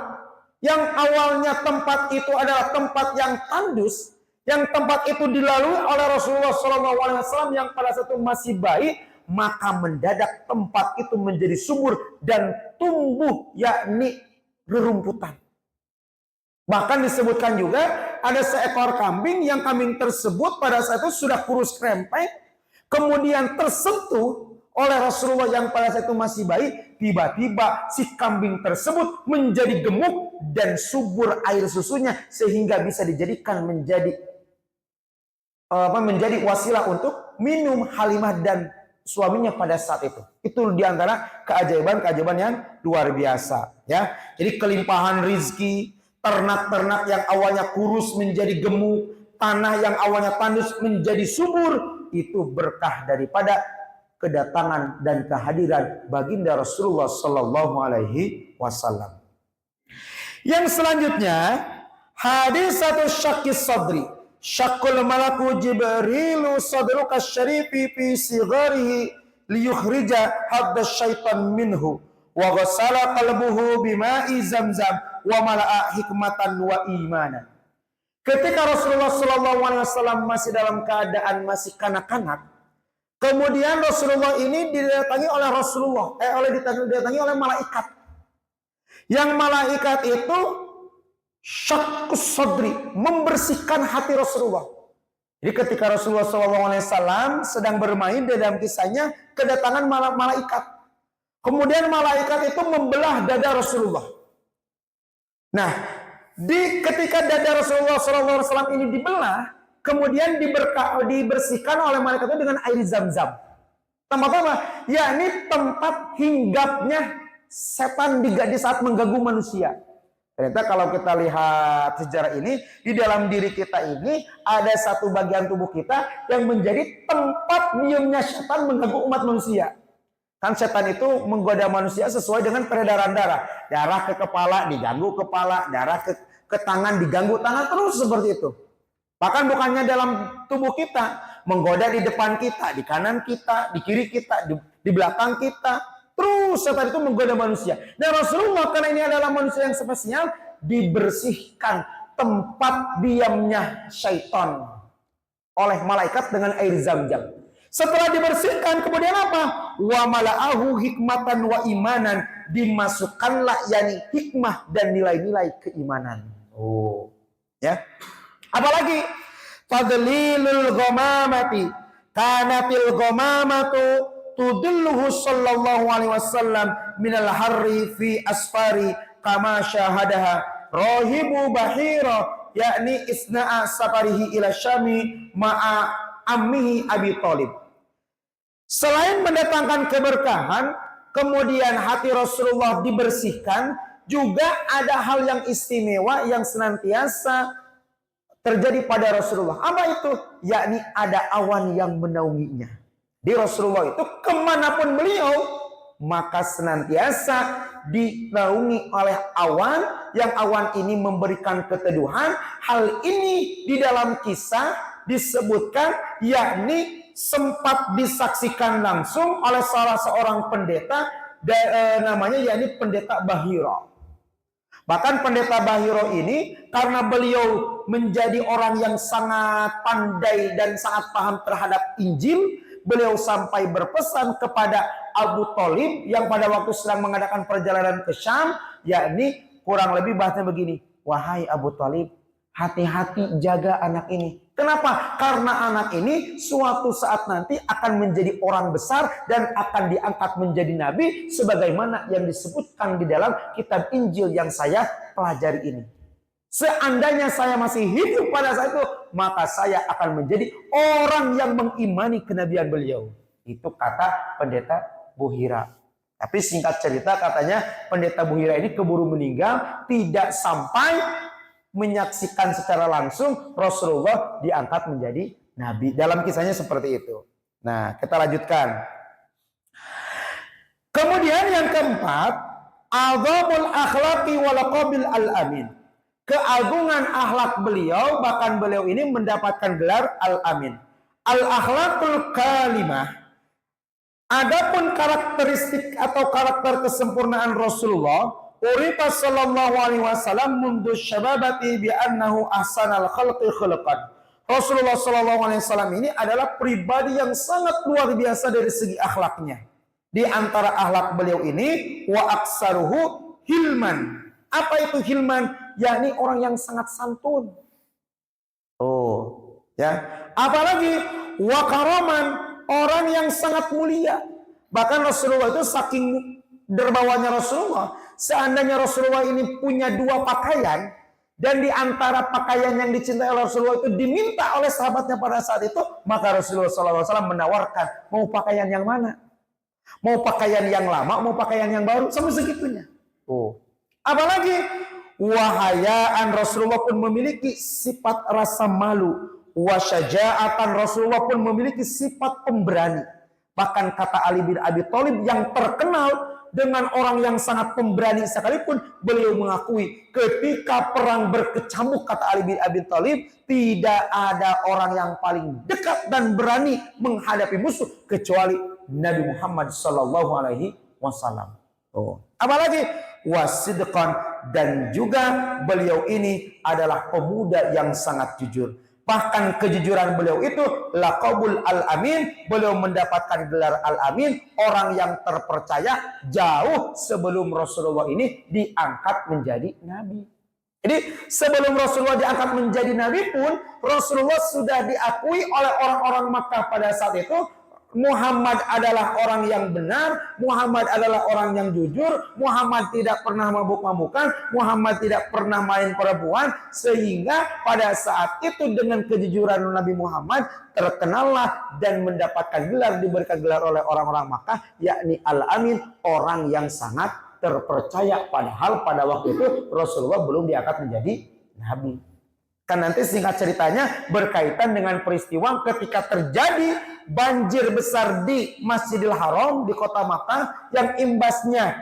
yang awalnya tempat itu adalah tempat yang tandus, yang tempat itu dilalui oleh Rasulullah SAW yang pada saat itu masih bayi, maka mendadak tempat itu menjadi subur dan tumbuh yakni rerumputan. Bahkan disebutkan juga ada seekor kambing yang kambing tersebut pada saat itu sudah kurus krempeng, kemudian tersentuh oleh Rasulullah yang pada saat itu masih bayi, tiba-tiba si kambing tersebut menjadi gemuk dan subur air susunya sehingga bisa dijadikan menjadi wasilah untuk minum Halimah dan suaminya pada saat itu. Itu diantara keajaiban-keajaiban yang luar biasa. Ya, jadi kelimpahan rizki, ternak-ternak yang awalnya kurus menjadi gemuk, tanah yang awalnya tandus menjadi subur, itu berkah daripada kedatangan dan kehadiran baginda Rasulullah Sallallahu Alaihi Wasallam. Yang selanjutnya, hadis satu syakis sadri, syakul malaku Jibrilu sadruka syarifi fi sigarihi liyukhrija hadda syaitan minhu wa ghasala qalbuhu bima'i zamzam wa mala'a hikmatan wa imanan. Ketika Rasulullah SAW masih dalam keadaan masih kanak-kanak, kemudian Rasulullah ini didatangi oleh malaikat Yang malaikat itu syakkus sadri, membersihkan hati Rasulullah. Jadi ketika Rasulullah SAW sedang bermain, di dalam kisahnya kedatangan malaikat. Kemudian malaikat itu membelah dada Rasulullah. Nah, ketika dada Rasulullah SAW ini dibelah, kemudian dibersihkan oleh malaikat itu dengan air Zam-Zam. Tempat apa? Yakni tempat hinggapnya setan di saat mengganggu manusia. Ternyata kalau kita lihat sejarah ini, di dalam diri kita ini ada satu bagian tubuh kita yang menjadi tempat diamnya setan mengganggu umat manusia. Kan setan itu menggoda manusia sesuai dengan peredaran darah. Darah ke kepala diganggu kepala, darah ke tangan diganggu tangan, terus seperti itu. Bahkan bukannya dalam tubuh kita, menggoda di depan kita, di kanan kita, di kiri kita, di belakang kita. Terus setan itu menggoda manusia. Dan Rasulullah karena ini adalah manusia yang spesial, dibersihkan tempat diamnya syaitan oleh malaikat dengan air Zam-Zam. Setelah dibersihkan kemudian apa? Wa mala'ahu hikmatan wa imanan, dimasukkanlah yakni hikmah dan nilai-nilai keimanan. Oh, ya. Apalagi fadlilul ghamamati, kanatil ghamamatu tudilluhu sallallahu alaihi wasallam minal harri fi asfari kama syahadaha rahibu bahira yakni isna'a safarihi ila syami ma'a ammihi Abi Thalib. Selain mendatangkan keberkahan, kemudian hati Rasulullah dibersihkan, juga ada hal yang istimewa yang senantiasa terjadi pada Rasulullah. Apa itu? Yakni ada awan yang menaunginya. Di Rasulullah itu kemanapun beliau, maka senantiasa dinaungi oleh awan, yang awan ini memberikan keteduhan. Hal ini di dalam kisah disebutkan, yakni sempat disaksikan langsung oleh salah seorang pendeta, namanya yakni pendeta Bahira. Bahkan pendeta Bahira ini karena beliau menjadi orang yang sangat pandai dan sangat paham terhadap Injil, beliau sampai berpesan kepada Abu Thalib yang pada waktu sedang mengadakan perjalanan ke Syam, yakni kurang lebih bahasanya begini, wahai Abu Thalib, hati-hati jaga anak ini. Kenapa? Karena anak ini suatu saat nanti akan menjadi orang besar dan akan diangkat menjadi nabi sebagaimana yang disebutkan di dalam kitab Injil yang saya pelajari ini. Seandainya saya masih hidup pada saat itu, maka saya akan menjadi orang yang mengimani kenabian beliau. Itu kata pendeta Buhira. Tapi singkat cerita katanya pendeta Buhira ini keburu meninggal, tidak sampai menyaksikan secara langsung Rasulullah diangkat menjadi nabi. Dalam kisahnya seperti itu. Nah, kita lanjutkan. Kemudian yang keempat, azamul akhlaqi wal qabil al-amin. Keagungan akhlak beliau, bahkan beliau ini mendapatkan gelar al-amin. Al-akhlaqul kalimah. Adapun karakteristik atau karakter kesempurnaan Rasulullah, urifa sallallahu alaihi wasallam mundu syababati bi annahu ahsanal khalqi khalqan. Rasulullah sallallahu alaihi wasallam ini adalah pribadi yang sangat luar biasa dari segi akhlaknya. Di antara akhlak beliau ini wa aksaruhu hilman. Apa itu hilman? Yakni orang yang sangat santun. Oh, ya. Apalagi wa karaman, orang yang sangat mulia. Bahkan Rasulullah itu saking derbawanya Rasulullah, seandainya Rasulullah ini punya dua pakaian, dan di antara pakaian yang dicintai oleh Rasulullah itu diminta oleh sahabatnya pada saat itu, maka Rasulullah SAW menawarkan, mau pakaian yang mana? Mau pakaian yang lama, mau pakaian yang baru, sama segitunya. Oh. Apalagi wahayaan, Rasulullah pun memiliki sifat rasa malu. Wasyaja'atan, Rasulullah pun memiliki sifat pemberani. Bahkan kata Ali bin Abi Thalib yang terkenal dengan orang yang sangat pemberani sekalipun, beliau mengakui ketika perang berkecamuk, kata Ali bin Abi Thalib, tidak ada orang yang paling dekat dan berani menghadapi musuh kecuali Nabi Muhammad sallallahu alaihi wasallam. Oh. Apalagi wasidqan, dan juga beliau ini adalah pemuda yang sangat jujur. Bahkan kejujuran beliau itu laqabul al-amin, beliau mendapatkan gelar al-amin, orang yang terpercaya jauh sebelum Rasulullah ini diangkat menjadi nabi. Jadi sebelum Rasulullah diangkat menjadi nabi pun, Rasulullah sudah diakui oleh orang-orang Makkah pada saat itu. Muhammad adalah orang yang benar, Muhammad adalah orang yang jujur, Muhammad tidak pernah mabuk-mabukan, Muhammad tidak pernah main perempuan, sehingga pada saat itu dengan kejujuran Nabi Muhammad terkenallah dan mendapatkan gelar, diberikan gelar oleh orang-orang Makkah, yakni Al-Amin, orang yang sangat terpercaya. Padahal pada waktu itu Rasulullah belum diangkat menjadi nabi. Kan nanti singkat ceritanya berkaitan dengan peristiwa ketika terjadi banjir besar di Masjidil Haram di kota Makkah yang imbasnya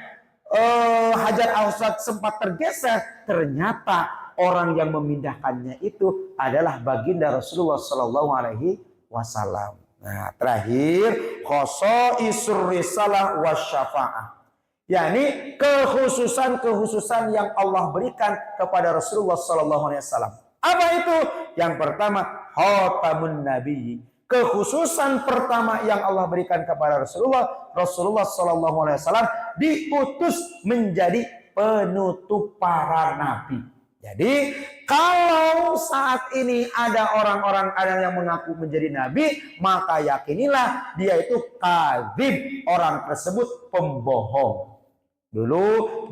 Hajar Aswad sempat tergeser. Ternyata orang yang memindahkannya itu adalah baginda Rasulullah Shallallahu Alaihi Wasallam. Nah, terakhir khosa'isur risalah wasyafa'ah, yakni kekhususan yang Allah berikan kepada Rasulullah Shallallahu Alaihi Wasallam. Apa itu? Yang pertama, khatamun nabi. Kekhususan pertama yang Allah berikan kepada Rasulullah Shallallahu Alaihi Wasallam diutus menjadi penutup para nabi. Jadi kalau saat ini ada orang-orang yang mengaku menjadi nabi, maka yakinilah dia itu kadzib, orang tersebut pembohong. Dulu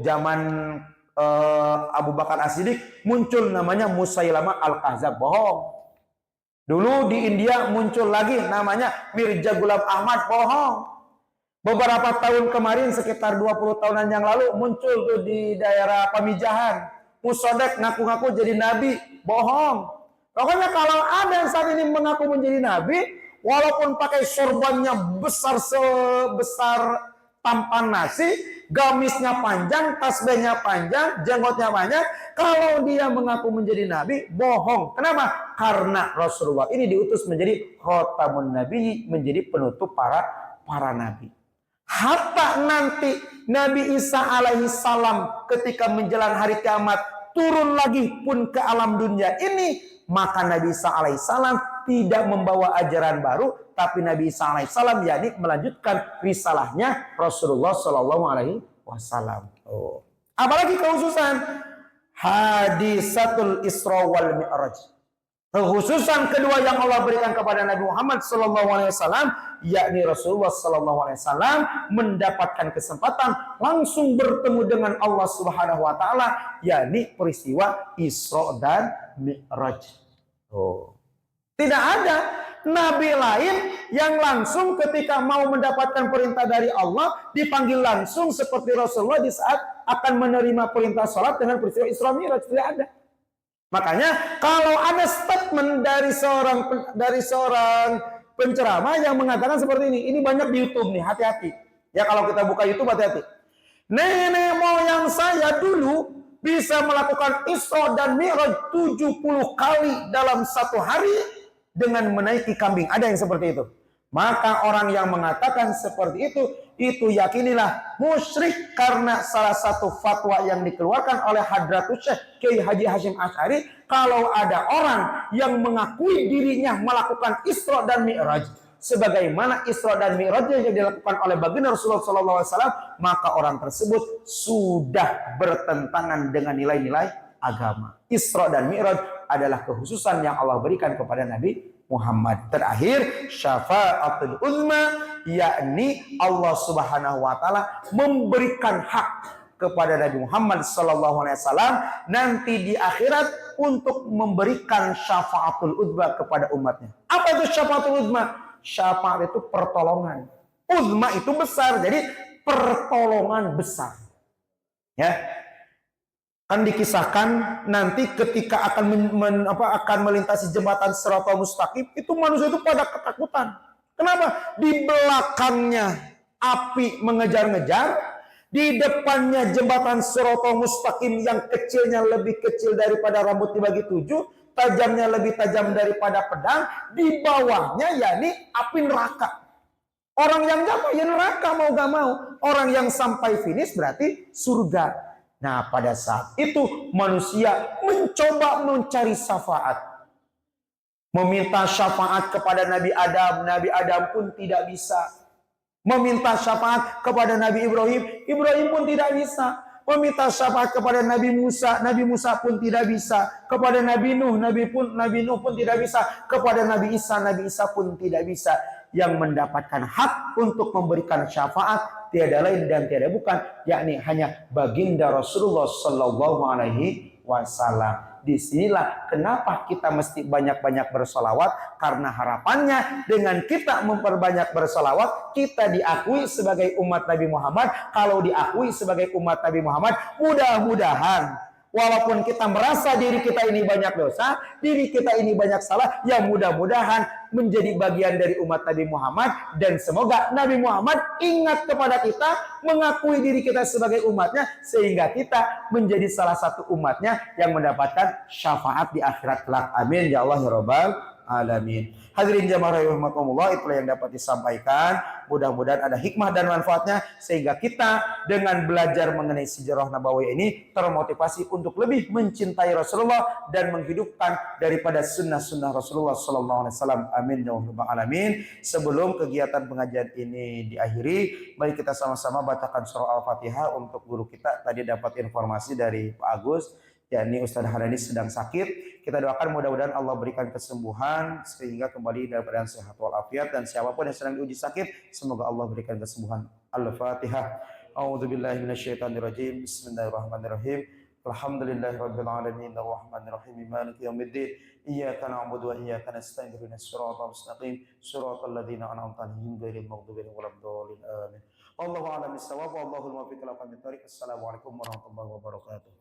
zaman Abu Bakar As-Siddiq muncul namanya Musailamah Al-Kadzdzab, bohong. Dulu di India muncul lagi namanya Mirza Ghulam Ahmad, bohong. Beberapa tahun kemarin, sekitar 20 tahunan yang lalu, muncul tuh di daerah Pamijahan Musodek ngaku-ngaku jadi nabi, bohong. Pokoknya kalau ada yang saat ini mengaku menjadi nabi, walaupun pakai sorbannya besar sebesar tampan nasi, gamisnya panjang, tasbihnya panjang, jenggotnya banyak, kalau dia mengaku menjadi nabi, bohong. Kenapa? Karena Rasulullah ini diutus menjadi khatamun nabi, menjadi penutup para nabi. Hatta nanti Nabi Isa alaihi salam ketika menjelang hari kiamat turun lagi pun ke alam dunia ini, maka Nabi Isa alaihissalam tidak membawa ajaran baru, tapi Nabi Isa alaihissalam yakni melanjutkan risalahnya Rasulullah Shallallahu Alaihi Wasallam. Apalagi kekhususan hadisatul Isra wal Mi'raj. Kekhususan kedua yang Allah berikan kepada Nabi Muhammad Shallallahu Alaihi Wasallam, yakni Rasulullah Shallallahu Alaihi Wasallam mendapatkan kesempatan langsung bertemu dengan Allah Subhanahu Wa Taala, yakni peristiwa Isra dan Mi'raj. Tidak ada nabi lain yang langsung ketika mau mendapatkan perintah dari Allah dipanggil langsung seperti Rasulullah di saat akan menerima perintah salat dengan peristiwa Isra Mi'raj. Tidak ada. Makanya kalau ada statement dari seorang penceramah yang mengatakan seperti ini banyak di YouTube nih, hati-hati. Ya kalau kita buka YouTube hati-hati. Nenek moyang saya dulu bisa melakukan Isra dan Mi'raj 70 kali dalam satu hari dengan menaiki kambing. Ada yang seperti itu. Maka orang yang mengatakan seperti itu yakinilah musyrik, karena salah satu fatwa yang dikeluarkan oleh Hadratus Syekh Kiai Haji Hashim Asy'ari, kalau ada orang yang mengakui dirinya melakukan Isra dan Mi'raj sebagaimana Isra dan Mi'raj yang dilakukan oleh baginda Rasulullah SAW, maka orang tersebut sudah bertentangan dengan nilai-nilai agama. Isra dan Mi'raj adalah kekhususan yang Allah berikan kepada Nabi Muhammad. Terakhir, syafa'atul uzma, yakni Allah Subhanahu wa taala memberikan hak kepada Nabi Muhammad sallallahu alaihi wasallam nanti di akhirat untuk memberikan syafa'atul uzma kepada umatnya. Apa itu syafa'atul uzma? Syafaat itu pertolongan. Uzma itu besar, jadi pertolongan besar. Ya. Kan dikisahkan nanti ketika akan melintasi jembatan Shiratal Mustaqim, itu manusia itu pada ketakutan. Kenapa? Di belakangnya api mengejar-ngejar, di depannya jembatan Shiratal Mustaqim yang kecilnya lebih kecil daripada rambut dibagi 7, tajamnya lebih tajam daripada pedang, di bawahnya yakni api neraka. Orang yang gak mau ya neraka, mau gak mau. Orang yang sampai finish berarti surga. Nah, pada saat itu manusia mencoba mencari syafaat. Meminta syafaat kepada Nabi Adam pun tidak bisa. Meminta syafaat kepada Nabi Ibrahim pun tidak bisa. Meminta syafaat kepada Nabi Musa pun tidak bisa. Kepada Nabi Nuh pun tidak bisa. Kepada Nabi Isa pun tidak bisa. Yang mendapatkan hak untuk memberikan syafaat tiada lain dan tiada bukan, yakni hanya baginda Rasulullah Sallallahu Alaihi Wasallam. Disinilah kenapa kita mesti banyak-banyak bersolawat, karena harapannya dengan kita memperbanyak bersolawat, kita diakui sebagai umat Nabi Muhammad. Kalau diakui sebagai umat Nabi Muhammad, mudah-mudahan walaupun kita merasa diri kita ini banyak dosa, diri kita ini banyak salah, ya mudah-mudahan menjadi bagian dari umat Nabi Muhammad. Dan semoga Nabi Muhammad ingat kepada kita, mengakui diri kita sebagai umatnya, sehingga kita menjadi salah satu umatnya yang mendapatkan syafaat di akhirat kelak. Amin ya Allah ya Rabbal alamin. Hadirin jamaah rahimakumullah, itulah yang dapat disampaikan. Mudah-mudahan ada hikmah dan manfaatnya, sehingga kita dengan belajar mengenai sejarah Nabawi ini termotivasi untuk lebih mencintai Rasulullah dan menghidupkan daripada sunnah-sunnah Rasulullah Sallallahu Alaihi Wasallam. Amin ya rabbal alamin. Sebelum kegiatan pengajian ini diakhiri, mari kita sama-sama bacakan surah Al-Fatihah untuk guru kita. Tadi dapat informasi dari Pak Agus, yakni Ustadz Hadani sedang sakit. Kita doakan mudah-mudahan Allah berikan kesembuhan sehingga kembali dalam keadaan sehat walafiat, dan siapapun yang sedang diuji sakit semoga Allah berikan kesembuhan. Al-Fatihah. A'udzubillahi minasyaitonirrajim. Bismillahirrahmanirrahim. Alhamdulillahirabbil alamin arrahmanirrahim maliki yaumiddin. Iyyaka na'budu wa iyyaka nasta'in ihdinas siratal mustaqim siratal ladzina an'amta 'alaihim ghairil maghdubi 'alaihim waladdallin. Amin. Wallahu a'lam bissawab. Wallahul muwaffiq ila aqwamit thoriq. Assalamualaikum warahmatullahi wabarakatuh.